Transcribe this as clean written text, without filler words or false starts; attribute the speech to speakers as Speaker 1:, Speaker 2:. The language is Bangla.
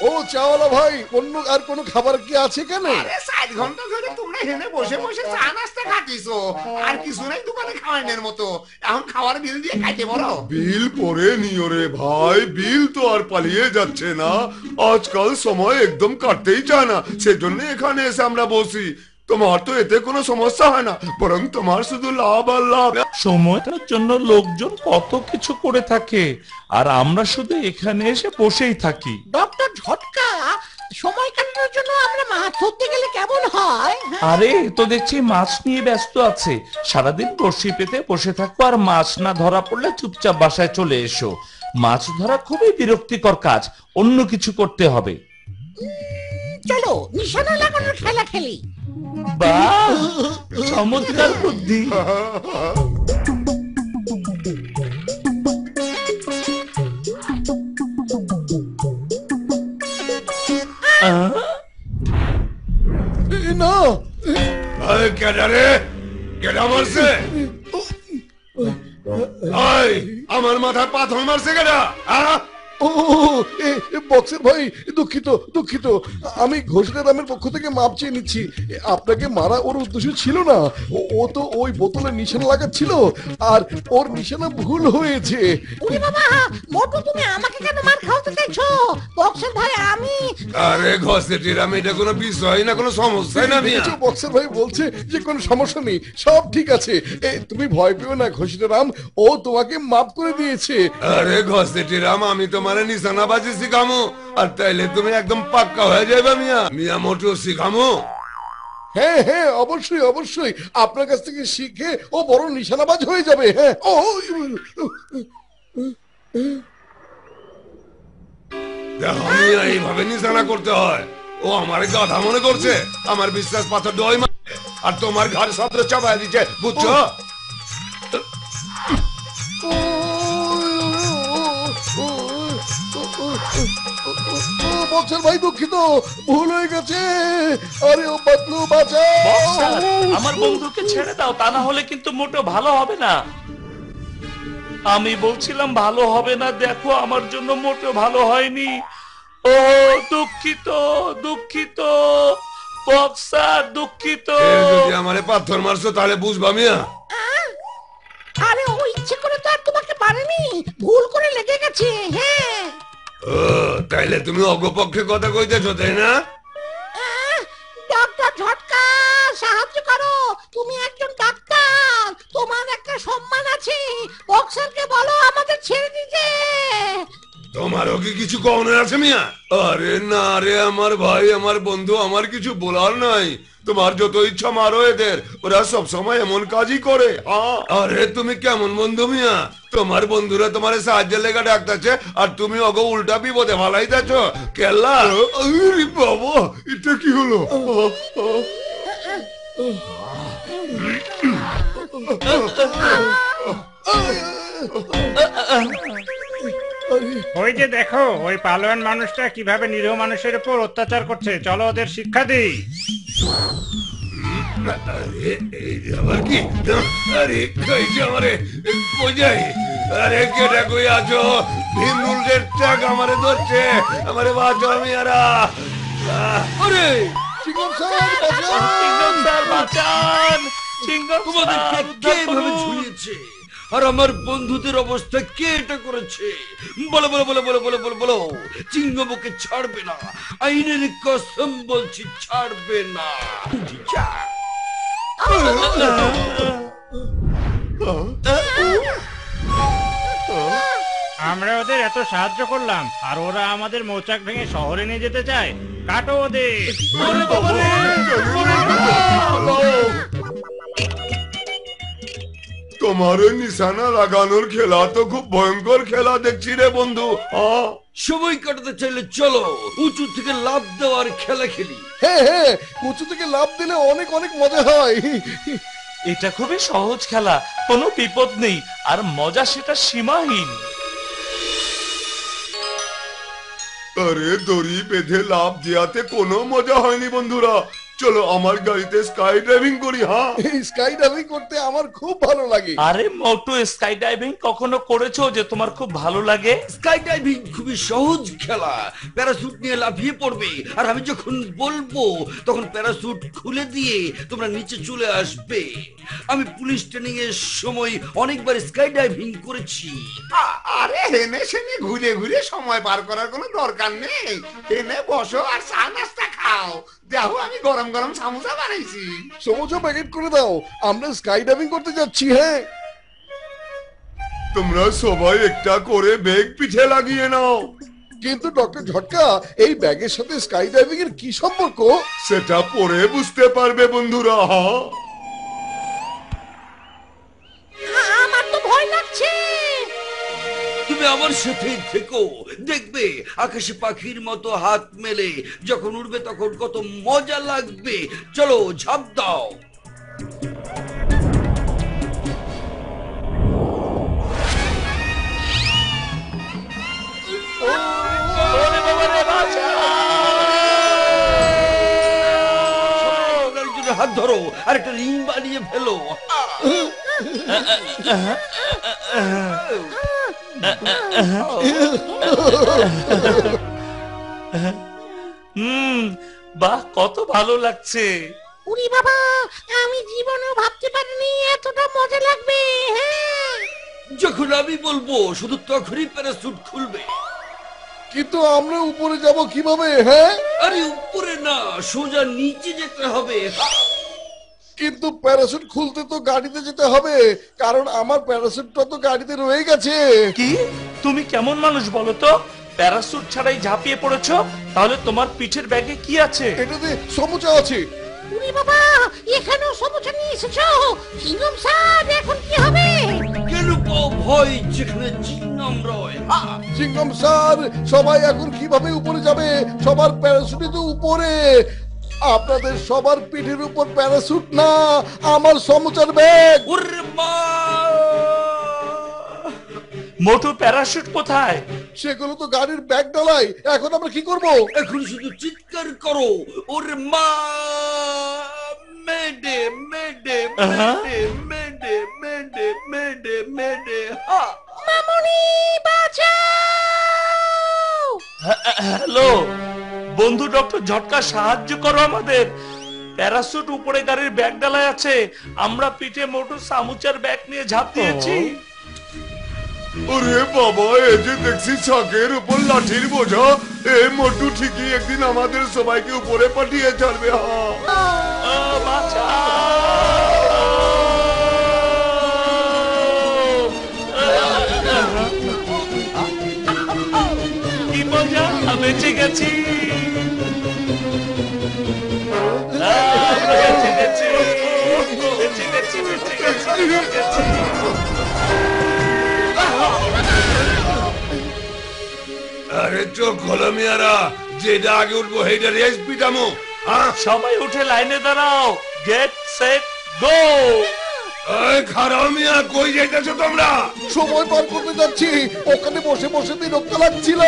Speaker 1: ও চাওয়ালা ভাই, অন্য আর কোনো খাবার কি আছে কেন?
Speaker 2: আরে 7 ঘন্টা ধরে তোমরা এখানে বসে বসে চা নাস্তা খাচ্ছিস, আর কিছু নাই দোকানে খাওয়ানোর মতো। এখন খাবার বিল দিয়ে খাইতে বলো।
Speaker 3: বিল পরে নিও রে ভাই, বিল তো আর পালিয়ে যাচ্ছে না। আজকাল সময় একদম কাটতেই চায় না, সেজন্য এখানে এসে আমরা বসি। তোমার তো এতে কোনো সমস্যা হয় না, বরং তোমার শুধু লাভ আর লাভ।
Speaker 4: সময়টার জন্য লোকজন কত কিছু করে থাকে, আর আমরা শুধু এখানে এসে বসেই থাকি।
Speaker 5: ডক্টর ঝটকা, সময় কাটানোর জন্য আমরা মাছ ধরতে গেলে কেমন হয়?
Speaker 4: আরে তো দেখছি মাছ নিয়ে ব্যস্ত আছে। সারাদিন বড়শি পেতে বসে থাকো, আর মাছ না ধরা পড়লে চুপচাপ বাসায় চলে এসো। মাছ ধরা খুবই বিরক্তিকর কাজ, অন্য কিছু করতে হবে।
Speaker 5: চলো নিশানা লাগানোর খেলা খেলি।
Speaker 4: বাহ, চমৎকার বুদ্ধি।
Speaker 1: না,
Speaker 3: কেডা রে, কেডা মারছে? আমার মাথায় পাথর মারছে কেডা?
Speaker 1: ও বক্সের ভাই, দুঃখিত দুঃখিত। আমি ঘোষণা রামের পক্ষ থেকে মাপ চেয়ে নিচ্ছি। আপনাকে মারা ওর উদ্দেশ্য ছিল না। ও তো ওই বোতলে নিশানা লাগাচ্ছিল, আর ওর নিশানা ভুল হয়েছে।
Speaker 5: ওরে বাবা, মোটু তুমি আমাকে কেন মার খাওয়াতে চাইছো? বক্সের ভাই আমি।
Speaker 3: আরে ঘষেটির আমি, এটা কোনো বিষয় না, কোনো সমস্যাই না মিয়া।
Speaker 1: বক্সের ভাই বলছে যে কোনো সমস্যা নেই, সব ঠিক আছে। তুমি ভয় পেও না ঘোষিত রাম, ও তোমাকে মাফ করে দিয়েছে।
Speaker 3: আরে ঘষেটির রাম, আমি তোমারে নিশানা বাজি শিখামো, আর তাইলে তুমি একদম পাক্কা হয়ে যাবে মিয়া। মিয়া মোটু শিখামো।
Speaker 1: হ্যাঁ হ্যাঁ, অবশ্যই অবশ্যই, আপনার কাছ থেকে শিখে ও বড় নিশানাবাজ হয়ে যাবে। হ্যাঁ, ও
Speaker 3: দেখো মিয়া, এইভাবে নিশানা করতে হয়। ও আমার গাধা মনে করছে, আমার বিশ্বাস পাথর দই মারে, আর তোমার ঘর সত্র চাপাই দিচ্ছে, বুঝছো?
Speaker 1: বক্সের ভাই দুঃখিত, ভুল হয়ে গেছে। আরে ও বদলু বাঁচাও।
Speaker 4: বক্সার, আমার বন্ধুকে ছেড়ে দাও, তা না হলে কিন্তু মোটেও ভালো হবে না। আমি বলছিলাম ভালো হবে না, দেখো আমার জন্য মোটেও ভালো হয়নি। ও দুঃখিত দুঃখিত বক্সার, দুঃখিত।
Speaker 3: যদি আমারে পাথর মারছো তাহলে বুঝবা মিয়া।
Speaker 5: আরে ও ইচ্ছে করে তো আর তোমাকে পারেনি, ভুল করে লেগে গেছে। হ্যাঁ,
Speaker 3: ও তাইলে তুমি অগপক্ষে কথা কইতেছো, তাই না?
Speaker 5: ডক্টর ঝটকা, সাহায্য করো। তুমি একজন ডাক্তার, তোমার একটা সম্মান আছে। বক্সারকে বলো আমাদের ছেড়ে দিতে।
Speaker 3: তোমারও কি কিছু কমনে আছে মিয়া? আরে না রে আমার ভাই, আমার বন্ধু, আমার কিছু বলার নাই। তোমার যত ইচ্ছা মারো এদের, ওরা সব সময় এমন কাজই করে। আরে তুমি কেমন বন্ধু মিয়া? তোমার বন্ধুরা তোমার সাহায্যের লেগে ডাকতেছে, আর তুমি ওগো উল্টা বিপদে ফালাইতেছ। কেল্লা বাবা, এটা কি হলো?
Speaker 6: ওই যে দেখো, ওই পালোয়ান মানুষটা কিভাবে নিরীহ মানুষের উপর অত্যাচার করছে। চলো ওদের শিক্ষা দিই।
Speaker 3: আরে এই যে আবার কি? আরে কইছে আমারে, কই যাই? আরে কেডা কই আছো? ভিমরুলের ট্রাক আমারে ধরছে, আমারে বাঁচাও মিয়ারা।
Speaker 7: আরে
Speaker 1: চিঙ্গম স্যার বাঁচান!
Speaker 4: চিঙ্গম স্যার বাঁচান! চিঙ্গম
Speaker 7: তোমাদেরকে
Speaker 4: স্যার,
Speaker 7: কে
Speaker 4: উদ্ধার
Speaker 7: এভাবে
Speaker 4: করুন।
Speaker 7: ঝুলিয়েছে? আর আমার বন্ধুদের অবস্থা কে এটা করেছে? বলো বলো বলো বলো বলো বলো বলো। চিঙ্গমকে ছাড়বে না, আইনের কসম বলছি, ছাড়বে না। যা।
Speaker 6: আমরা ওদের এত সাহায্য করলাম, আর ওরা আমাদের মৌচাক ভেঙে শহরে নিয়ে যেতে চায়। কাটো ওদের।
Speaker 3: তোমার নিশানা লাগানোর খেলা তো খুব ভয়ঙ্কর খেলা দেখছি রে বন্ধু।
Speaker 7: সময় কাটাতে চাইলে চলো উঁচু থেকে লাফ দেওয়ার খেলা খেলি।
Speaker 1: হ্যাঁ হ্যাঁ, উঁচু থেকে লাফ দিলে অনেক অনেক মজা হয়।
Speaker 4: এটা খুবই সহজ খেলা, কোনো বিপদ নেই, আর মজা সেটা সীমাহীন।
Speaker 3: আরে দড়ি বেঁধে লাফ দেওয়াতে কোনো মজা হয়নি বন্ধুরা। চলো আমার গাড়িতে স্কাই ড্রাইভিং করি। হ্যাঁ,
Speaker 1: এই স্কাই ডাইভিং করতে আমার খুব ভালো লাগে।
Speaker 4: আরে মোটু, স্কাই ডাইভিং কখনো করেছো যে তোমার খুব ভালো লাগে?
Speaker 7: স্কাই ডাইভিং খুবই সহজ খেলা। প্যারাসুট নিয়ে লাফিয়ে পড়বে, আর আমি যখন বলবো তখন প্যারাসুট খুলে দিয়ে তোমরা নিচে চলে আসবে। আমি পুলিশ ট্রেনিং এর সময় অনেকবার স্কাই ডাইভিং করেছি।
Speaker 2: আরে হেনে সেনে ঘুরে ঘুরে সময় পার করার কোনো দরকার নেই। হেনে বসো আর চা নাস্তা খাও। দেখো আমি গরম গরম সামোসা বানাইছি।
Speaker 1: সমোসা প্যাকেট করে দাও, আমরা স্কাই ডাইভিং করতে যাচ্ছি। হ্যাঁ,
Speaker 3: তোমরা সবাই একটা করে ব্যাগ পিঠে লাগিয়ে নাও।
Speaker 1: কিন্তু ডক্টর ঝটকা, এই ব্যাগের সাথে স্কাই ডাইভিং এর কি সম্পর্ক?
Speaker 3: সেটা পরে বুঝতে পারবে বন্ধুরা। হ্যাঁ,
Speaker 5: আমার তো ভয় লাগছে।
Speaker 7: তুমি আমার সাথেই থেকো, দেখবে আকাশে পাখির মতো হাত মেলে যখন উড়বে তখন কত মজা লাগবে। চলো ঝাঁপ দাও।
Speaker 4: ওরে বাবা রে, বাঁচাও!
Speaker 7: একজনের হাত ধরো আর একটা রিং বানিয়ে ফেলো।
Speaker 4: বাহ, কত ভালো লাগছে।
Speaker 5: উরি বাবা, আমি জীবনেও ভাবতে পারিনি এতটা মজা লাগবে। হ্যাঁ,
Speaker 7: যখন আমি বলবো শুধু তখনই প্যারাসুট খুলবে।
Speaker 1: কিন্তু আমরা উপরে যাব কিভাবে? হ্যাঁ,
Speaker 7: আরে উপরে না, সোজা নিচে যেতে হবে।
Speaker 1: কিন্তু প্যারাসুট খুলতে তো গাড়িতে যেতে হবে, কারণ আমার প্যারাসুটটা তো গাড়িতে রয়ে গেছে।
Speaker 4: কি? তুমি কেমন মানুষ বলো তো? প্যারাসুট ছাড়াই ঝাঁপিয়ে পড়েছো? তাহলে তোমার পিঠের ব্যাগে কি আছে?
Speaker 1: এটাতে সমোসা আছে।
Speaker 5: উরি বাবা, এখানেও সমস্যা নিয়ে এসেছো। সিংহম স্যার, এখন কি হবে?
Speaker 7: কেন পাও ভয় যেখানে চিহ্নম রয়?
Speaker 1: চিংগম স্যার, সবাই এখন কিভাবে উপরে যাবে? সবার প্যারাসুটই তো উপরে। আপনাদের সবার পিঠের উপর প্যারাসুট না, আমার সমোসার ব্যাগ।
Speaker 7: ওরে মা!
Speaker 4: মোটু, প্যারাশুট কোথায়?
Speaker 1: সেগুলো তো গাড়ির ব্যাগ ডালাই। এখন আমরা কি করব?
Speaker 7: এখন শুধু চিৎকার করো, ওরে মা! মেডে মেডে মেডে মেডে মেডে মেডে মেডে।
Speaker 5: মামুনি, বাঁচাও!
Speaker 4: হ্যালো বন্ধু ডক্টর ঝটকা, সাহায্য করো আমাদের। প্যারাশুট উপরে গাড়ির ব্যাগ ডালায় আছে, আমরা পিঠে মোটু সামুচার ব্যাগ নিয়ে ঝাঁপ দিয়েছি।
Speaker 3: ওরে বাবা, এই যে দেখছি ছাকের উপর লাঠির বোঝা। এই মোটু ঠিকই একদিন আমাদের সবাইকে উপরে পাঠিয়ে ছাড়বে। হ্যাঁ,
Speaker 4: কি মজা, বেঁচে গেছি। বেঁচে গেছি, বেঁচে গেছি, বেঁচে গেছি, বেঁচে গেছি।
Speaker 3: আরে চোখ খোলো মিয়ারা, যেটা আগে উঠবো সেইটা রেস পিটামো। হ্যাঁ,
Speaker 4: সবাই উঠে লাইনে দাঁড়াও। Get set go.
Speaker 3: এই খারাপ মিয়া, কই যাইতেছো তোমরা?
Speaker 1: সময় পার করতে যাচ্ছি। ওখানে বসে বসে বিরক্ত লাগছিল।